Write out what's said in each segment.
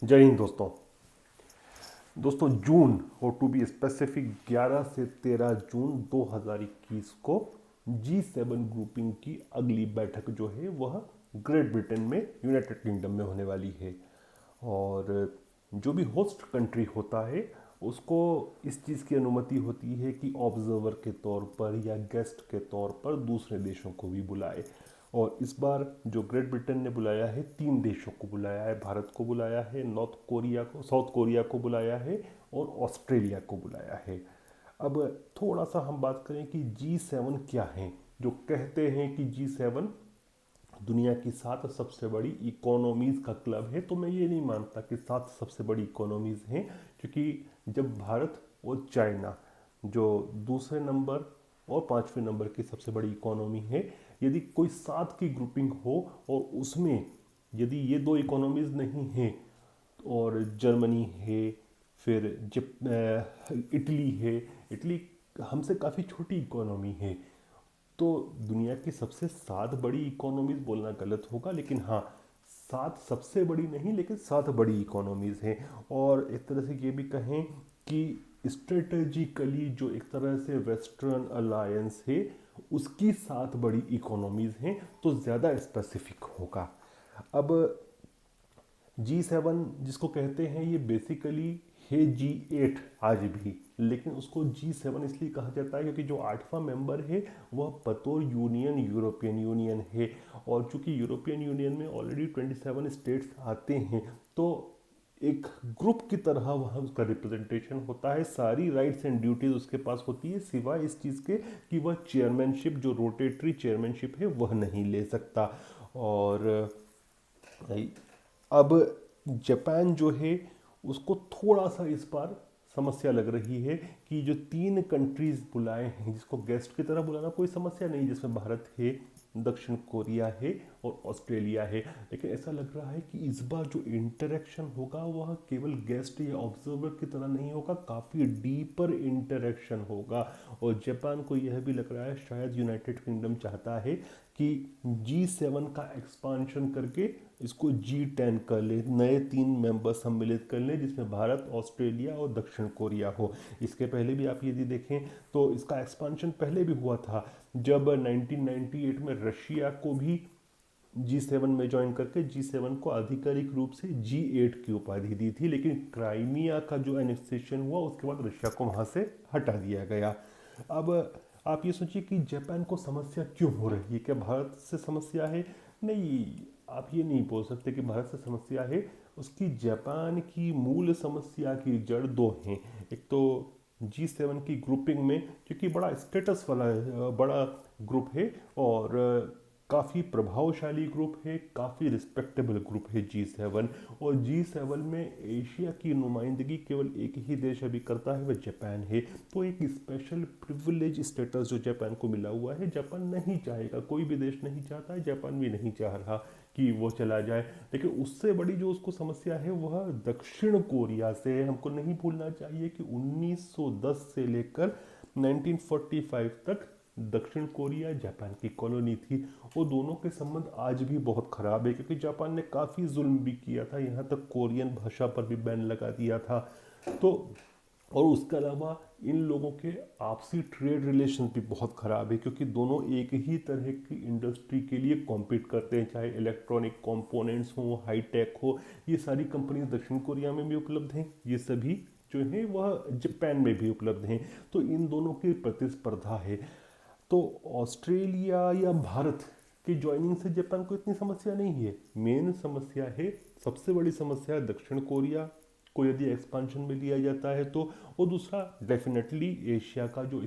जय हिंद दोस्तों। जून और टू बी स्पेसिफिक 11 से 13 जून 2021 को G7 ग्रुपिंग की अगली बैठक जो है वह ग्रेट ब्रिटेन में यूनाइटेड किंगडम में होने वाली है। और जो भी होस्ट कंट्री होता है उसको इस चीज़ की अनुमति होती है कि ऑब्जर्वर के तौर पर या गेस्ट के तौर पर दूसरे देशों को भी बुलाए। और इस बार जो ग्रेट ब्रिटेन ने बुलाया है 3 देशों को बुलाया है। भारत को बुलाया है, साउथ कोरिया को बुलाया है और ऑस्ट्रेलिया को बुलाया है। अब थोड़ा सा हम बात करें कि G7 क्या है। जो कहते हैं कि G7 दुनिया की 7 सबसे बड़ी इकोनॉमीज़ का क्लब है, तो मैं ये नहीं मानता कि 7 सबसे बड़ी इकोनॉमीज़ हैं। क्योंकि जब भारत और चाइना जो दूसरे नंबर और 5वें नंबर की सबसे बड़ी इकोनॉमी है, यदि कोई 7 की ग्रुपिंग हो और उसमें यदि ये 2 इकोनॉमीज़ नहीं हैं और जर्मनी है, फिर इटली है। इटली हमसे काफ़ी छोटी इकोनॉमी है, तो दुनिया की सबसे 7 बड़ी इकोनॉमीज बोलना गलत होगा, लेकिन हाँ 7 सबसे बड़ी नहीं लेकिन 7 बड़ी इकोनॉमीज हैं। और एक तरह से ये भी कहें कि स्ट्रेटेजिकली जो एक तरह से वेस्टर्न अलायंस है उसकी 7 बड़ी इकोनॉमीज हैं, तो ज़्यादा स्पेसिफिक होगा। अब G7 जिसको कहते हैं ये बेसिकली है G8 आज भी, लेकिन उसको G7 इसलिए कहा जाता है क्योंकि जो 8वां मेंबर है वह बतौर यूनियन यूरोपियन यूनियन है। और चूंकि यूरोपियन यूनियन में ऑलरेडी 27 स्टेट्स आते हैं, तो एक ग्रुप की तरह वहाँ उसका रिप्रेजेंटेशन होता है। सारी राइट्स एंड ड्यूटीज उसके पास होती है, सिवाय इस चीज़ के कि वह चेयरमैनशिप, जो रोटेटरी चेयरमैनशिप है, वह नहीं ले सकता। और अब जापान जो है उसको थोड़ा सा इस बार समस्या लग रही है कि जो 3 कंट्रीज बुलाए हैं, जिसको गेस्ट की तरह बुलाना कोई समस्या नहीं, जिसमें भारत है, दक्षिण कोरिया है और ऑस्ट्रेलिया है। लेकिन ऐसा लग रहा है कि इस बार जो इंटरेक्शन होगा वह केवल गेस्ट या ऑब्जर्वर की तरह नहीं होगा, काफ़ी डीपर इंटरेक्शन होगा। और जापान को यह भी लग रहा है, शायद यूनाइटेड किंगडम चाहता है कि G7 का एक्सपांशन करके इसको G10 कर ले, नए 3 मेंबर सम्मिलित कर ले, जिसमें भारत, ऑस्ट्रेलिया और दक्षिण कोरिया हो। इसके पहले भी आप यदि देखें तो इसका एक्सपांशन पहले भी हुआ था, जब 1998 में रशिया को भी G7 में ज्वाइन करके G7 को आधिकारिक रूप से G8 की उपाधि दी थी। लेकिन क्राइमिया का जो एनेक्सेशन हुआ उसके बाद रशिया को वहाँ से हटा दिया गया। अब आप ये सोचिए कि जापान को समस्या क्यों हो रही है। क्या भारत से समस्या है? नहीं, आप ये नहीं बोल सकते कि भारत से समस्या है। उसकी जापान की मूल समस्या की जड़ 2 हैं। एक तो G7 की ग्रुपिंग में, क्योंकि बड़ा स्टेटस वाला बड़ा ग्रुप है और काफ़ी प्रभावशाली ग्रुप है, काफ़ी रिस्पेक्टेबल ग्रुप है G7। और G7 में एशिया की नुमाइंदगी केवल एक ही देश अभी करता है, वह जापान है। तो एक स्पेशल प्रिविलेज स्टेटस जो जापान को मिला हुआ है, जापान नहीं चाहेगा, कोई भी देश नहीं चाहता है, जापान भी नहीं चाह रहा कि वो चला जाए। लेकिन उससे बड़ी जो उसको समस्या है वह दक्षिण कोरिया से है। हमको नहीं भूलना चाहिए कि 1910 से लेकर 1945 तक दक्षिण कोरिया जापान की कॉलोनी थी। और दोनों के संबंध आज भी बहुत ख़राब है, क्योंकि जापान ने काफ़ी जुल्म भी किया था, यहाँ तक कोरियन भाषा पर भी बैन लगा दिया था। तो और उसके अलावा इन लोगों के आपसी ट्रेड रिलेशन भी बहुत ख़राब है, क्योंकि दोनों एक ही तरह की इंडस्ट्री के लिए कॉम्पीट करते हैं, चाहे इलेक्ट्रॉनिक कंपोनेंट्स हो, हाईटेक हो। ये सारी कंपनीज दक्षिण कोरिया में भी उपलब्ध हैं, ये सभी जो हैं वह जापान में भी उपलब्ध हैं। तो इन दोनों की प्रतिस्पर्धा है। तो ऑस्ट्रेलिया या भारत की ज्वाइनिंग से जापान को इतनी समस्या नहीं है। मेन समस्या है, सबसे बड़ी समस्या है दक्षिण कोरिया को यदि एक्सपांशन में लिया जाता है तो। और दूसरा डेफिनेटली एशिया का जो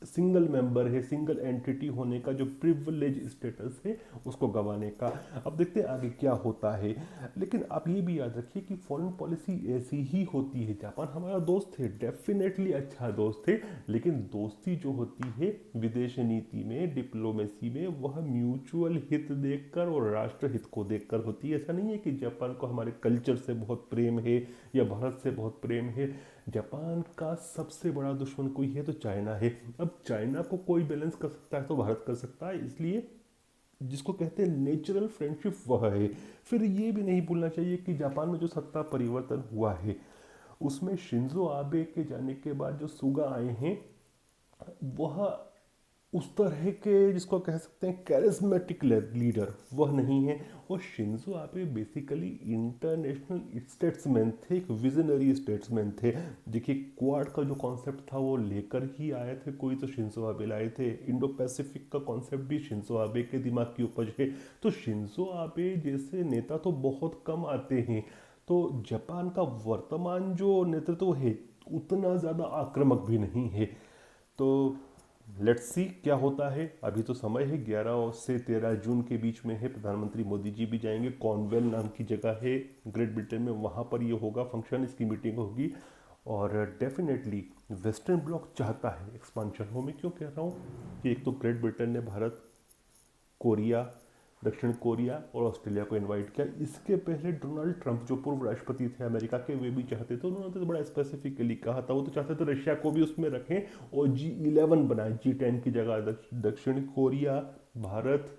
सिंगल मेंबर है, सिंगल एंटिटी होने का जो प्रिविलेज स्टेटस है, उसको गंवाने का। अब देखते हैं आगे क्या होता है। लेकिन आप ये भी याद रखिए कि फॉरेन पॉलिसी ऐसी ही होती है। जापान हमारा दोस्त है, डेफिनेटली अच्छा दोस्त है, लेकिन दोस्ती जो होती है विदेश नीति में, डिप्लोमेसी में, वह म्यूचुअल हित देखकर और राष्ट्र हित को देखकर होती है। ऐसा नहीं है कि जापान को हमारे कल्चर से बहुत प्रेम है या भारत से बहुत प्रेम है। जापान का सबसे बड़ा दुश्मन कोई है तो चाइना है। अब चाइना को कोई बैलेंस कर सकता है तो भारत कर सकता है, इसलिए जिसको कहते हैं नेचुरल फ्रेंडशिप वह है। फिर ये भी नहीं भूलना चाहिए कि जापान में जो सत्ता परिवर्तन हुआ है उसमें शिंजो आबे के जाने के बाद जो सुगा आए हैं वह उस तरह के जिसको कह सकते हैं कैरिज्मेटिक लीडर वह नहीं है। और Shinzo Abe basically international statesman थे, एक विजनरी स्टेट्समैन थे। देखिए क्वाड का जो कॉन्सेप्ट था वो लेकर ही आए थे कोई, तो शिंजो आबे लाए थे। इंडो पैसिफिक का कॉन्सेप्ट भी शिंजो आबे के दिमाग की उपज है। तो शिंजो आबे जैसे नेता तो बहुत कम आते हैं। तो जापान का वर्तमान जो नेतृत्व है उतना ज़्यादा आक्रामक भी नहीं है। तो लेट्स सी क्या होता है। अभी तो समय है, 11 से 13 जून के बीच में है। प्रधानमंत्री मोदी जी भी जाएंगे, कॉर्नवेल नाम की जगह है ग्रेट ब्रिटेन में, वहाँ पर ये होगा फंक्शन, इसकी मीटिंग होगी। और डेफिनेटली वेस्टर्न ब्लॉक चाहता है एक्सपांशन हो। मैं क्यों कह रहा हूँ कि एक तो ग्रेट ब्रिटेन ने भारत, कोरिया, दक्षिण कोरिया और ऑस्ट्रेलिया को इनवाइट किया। इसके पहले डोनाल्ड ट्रंप जो पूर्व राष्ट्रपति थे अमेरिका के, वे भी चाहते थे। उन्होंने तो बड़ा स्पेसिफिकली कहा था, वो तो चाहते थे रशिया को भी उसमें रखें और G11 बनाए, G10 की जगह। दक्षिण कोरिया, भारत,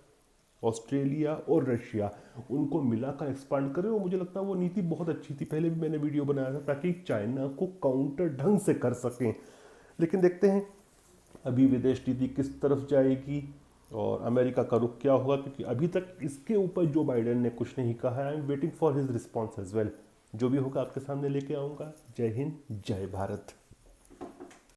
ऑस्ट्रेलिया और रशिया, उनको मिलाकर एक्सपांड करें। और मुझे लगता है वो नीति बहुत अच्छी थी, पहले भी मैंने वीडियो बनाया था, ताकि चाइना को काउंटर ढंग से कर सकें। लेकिन देखते हैं अभी विदेश नीति किस तरफ जाएगी और अमेरिका का रुख क्या होगा, क्योंकि अभी तक इसके ऊपर जो बाइडेन ने कुछ नहीं कहा है। I am waiting for his response as well. जो भी होगा आपके सामने लेके आऊँगा। जय हिंद, जय भारत।